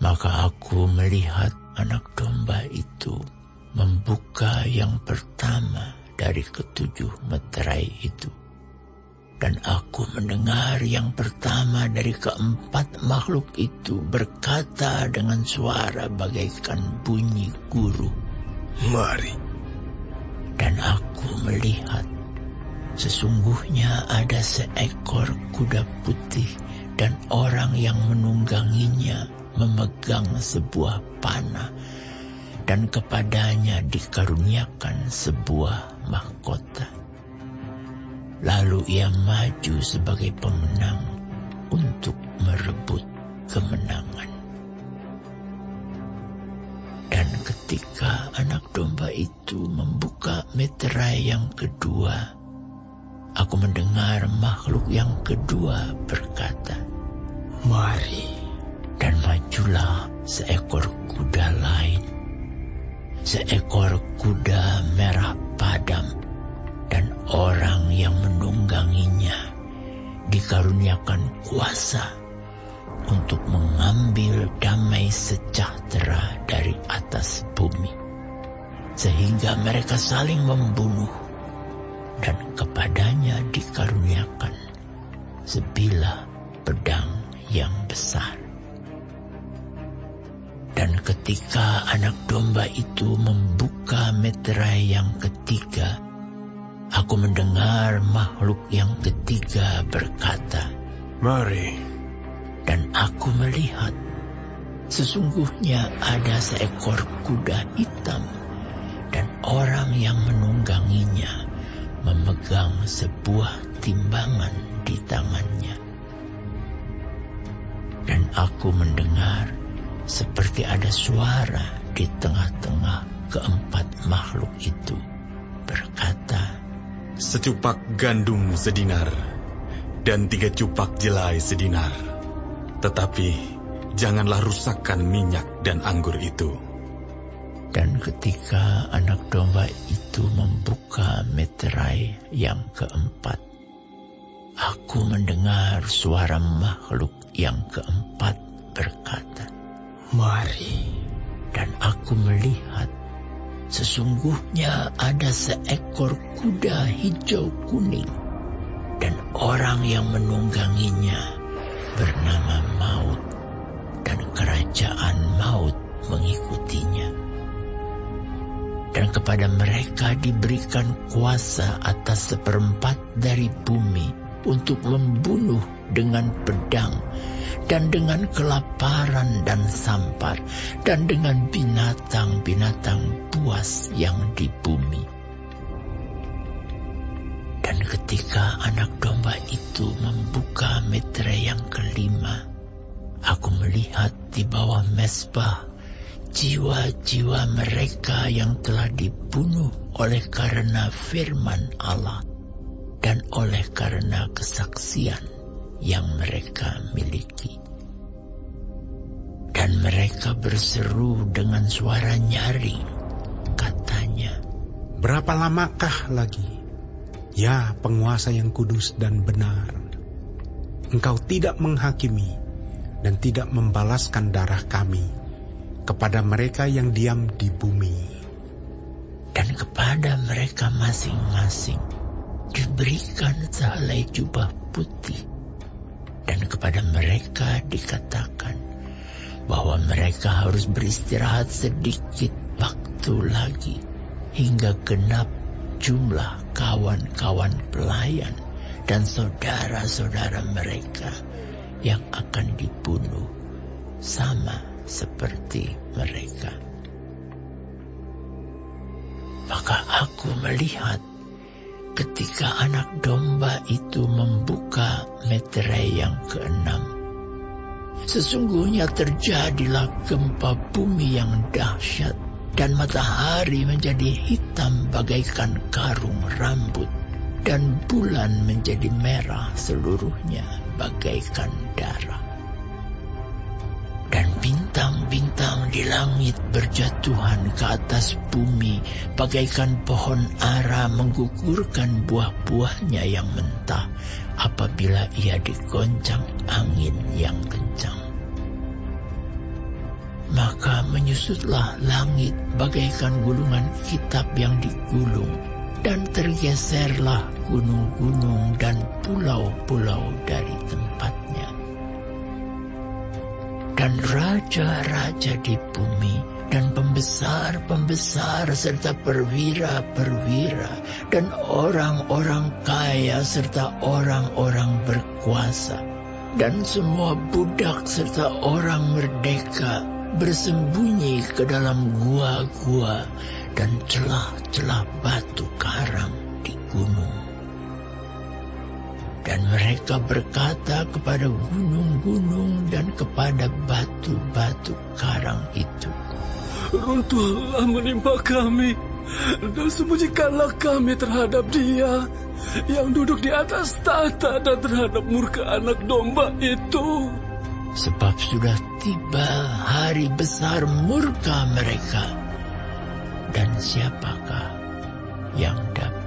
Maka aku melihat anak domba itu membuka yang pertama dari ketujuh meterai itu. Dan aku mendengar yang pertama dari keempat makhluk itu berkata dengan suara bagaikan bunyi guru, "Mari." Dan aku melihat sesungguhnya ada seekor kuda putih dan orang yang menungganginya memegang sebuah panah, dan kepadanya dikaruniakan sebuah mahkota. Lalu ia maju sebagai pemenang untuk merebut kemenangan. Dan ketika anak domba itu membuka meterai yang kedua, aku mendengar makhluk yang kedua berkata, "Mari." Dan majulah seekor kuda lain, seekor kuda merah padam, dan orang yang menungganginya dikaruniakan kuasa untuk mengambil damai sejahtera dari atas bumi, sehingga mereka saling membunuh, dan kepadanya dikaruniakan sebilah pedang yang besar. Dan ketika anak domba itu membuka meterai yang ketiga, aku mendengar makhluk yang ketiga berkata, "Mari." Dan aku melihat sesungguhnya ada seekor kuda hitam, dan orang yang menungganginya memegang sebuah timbangan di tangannya. Dan aku mendengar seperti ada suara di tengah-tengah keempat makhluk itu berkata, "Secupak gandum sedinar dan 3 cupak jelai sedinar. Tetapi janganlah rusakkan minyak dan anggur itu." Dan ketika anak domba itu membuka meterai yang keempat, aku mendengar suara makhluk yang keempat berkata, "Mari." Dan aku melihat sesungguhnya ada seekor kuda hijau kuning, dan orang yang menungganginya bernama Maut, dan kerajaan maut mengikutinya. Dan kepada mereka diberikan kuasa atas 1/4 dari bumi untuk membunuh dengan pedang, dan dengan kelaparan dan sampar, dan dengan binatang-binatang buas yang di bumi. Dan ketika anak domba itu membuka meterai yang kelima, aku melihat di bawah mezbah jiwa-jiwa mereka yang telah dibunuh oleh karena firman Allah dan oleh karena kesaksian yang mereka miliki. Dan mereka berseru dengan suara nyaring, katanya, "Berapa lamakah lagi, ya penguasa yang kudus dan benar, engkau tidak menghakimi dan tidak membalaskan darah kami kepada mereka yang diam di bumi?" Dan kepada mereka masing-masing diberikan sehelai jubah putih, dan kepada mereka dikatakan bahwa mereka harus beristirahat sedikit waktu lagi hingga genap jumlah kawan-kawan pelayan dan saudara-saudara mereka yang akan dibunuh sama seperti mereka. Maka aku melihat ketika anak domba itu membuka meterai yang keenam, sesungguhnya terjadilah gempa bumi yang dahsyat, dan matahari menjadi hitam bagaikan karung rambut, dan bulan menjadi merah seluruhnya bagaikan darah. Dan bintang-bintang di langit berjatuhan ke atas bumi bagaikan pohon ara menggugurkan buah-buahnya yang mentah apabila ia digoncang angin yang kencang. Maka menyusutlah langit bagaikan gulungan kitab yang digulung, dan tergeserlah gunung-gunung dan pulau-pulau dari tempatnya. Dan raja-raja di bumi, dan pembesar-pembesar serta perwira-perwira, dan orang-orang kaya serta orang-orang berkuasa, dan semua budak serta orang merdeka bersembunyi ke dalam gua-gua dan celah-celah batu karang di gunung. Dan mereka berkata kepada gunung-gunung dan kepada batu-batu karang itu, Runtuhlah menimpa kami, dan sembunyikanlah kami terhadap Dia yang duduk di atas tahta dan terhadap murka anak domba itu. sebab sudah tiba hari besar murka mereka, dan siapakah yang dapat